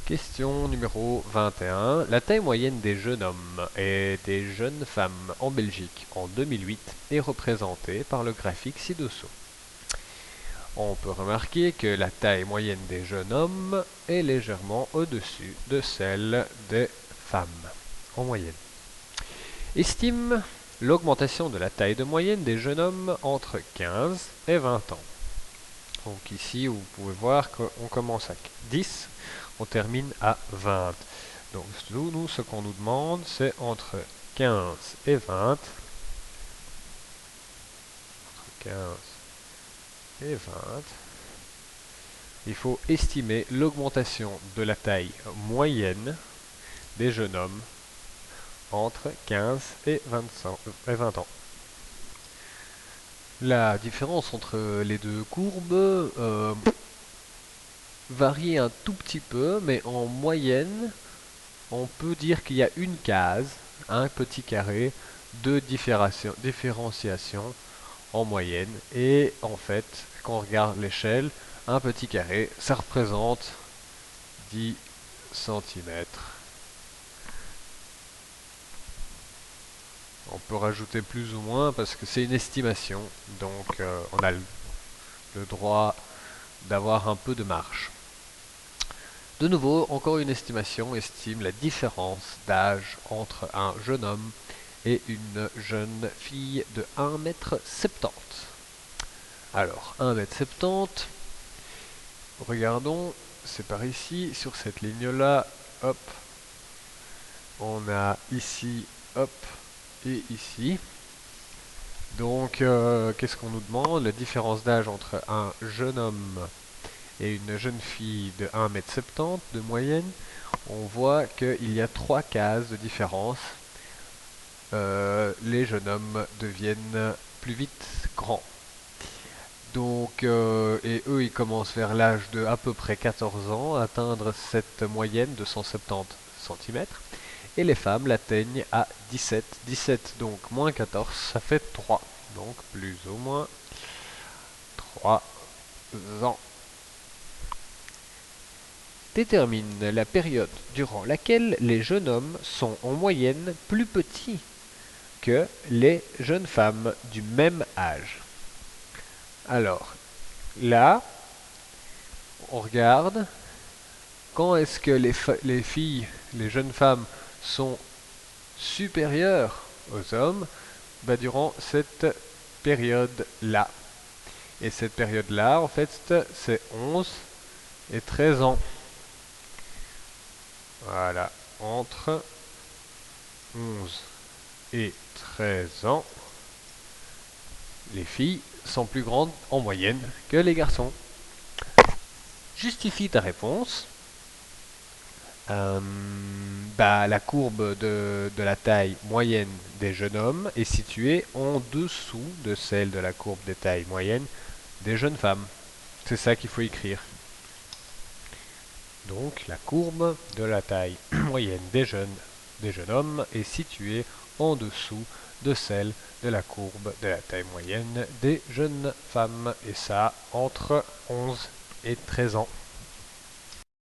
Question numéro 21. La taille moyenne des jeunes hommes et des jeunes femmes en Belgique en 2008 est représentée par le graphique ci-dessous. On peut remarquer que la taille moyenne des jeunes hommes est légèrement au-dessus de celle des femmes en moyenne. Estime l'augmentation de la taille de moyenne des jeunes hommes entre 15 et 20 ans. Donc ici, vous pouvez voir qu'on commence à 10, on termine à 20. Donc nous ce qu'on nous demande, c'est entre 15 et 20. Entre 15 et 20. Il faut estimer l'augmentation de la taille moyenne des jeunes hommes entre 15 et 20 ans. La différence entre les deux courbes varie un tout petit peu, mais en moyenne, on peut dire qu'il y a une case, un petit carré de différenciation en moyenne. Et en fait, quand on regarde l'échelle, un petit carré, ça représente 10 centimètres. On peut rajouter plus ou moins parce que c'est une estimation, donc on a le droit d'avoir un peu de marge. De nouveau, encore une estimation estime la différence d'âge entre un jeune homme et une jeune fille de 1,70 m. Alors, 1,70 m, regardons, c'est par ici, sur cette ligne-là, hop, on a ici, hop, et ici. Donc, qu'est-ce qu'on nous demande? La différence d'âge entre un jeune homme et une jeune fille de 1,70 m de moyenne. On voit qu'il y a 3 cases de différence. Les jeunes hommes deviennent plus vite grands. Donc, et eux, ils commencent vers l'âge de à peu près 14 ans à atteindre cette moyenne de 170 cm. Et les femmes l'atteignent à 17. 17, donc moins 14, ça fait 3. Donc, plus ou moins 3 ans. Détermine la période durant laquelle les jeunes hommes sont en moyenne plus petits que les jeunes femmes du même âge. Alors, là, on regarde quand est-ce que les filles, les jeunes femmes sont supérieures aux hommes, durant cette période-là. Et cette période-là, en fait, c'est 11 et 13 ans. Voilà, entre 11 et 13 ans, les filles sont plus grandes en moyenne que les garçons. Justifie ta réponse. La courbe de la taille moyenne des jeunes hommes est située en dessous de celle de la courbe des tailles moyennes des jeunes femmes. C'est ça qu'il faut écrire. Donc la courbe de la taille moyenne des jeunes hommes est située en dessous de celle de la courbe de la taille moyenne des jeunes femmes. Et ça entre 11 et 13 ans.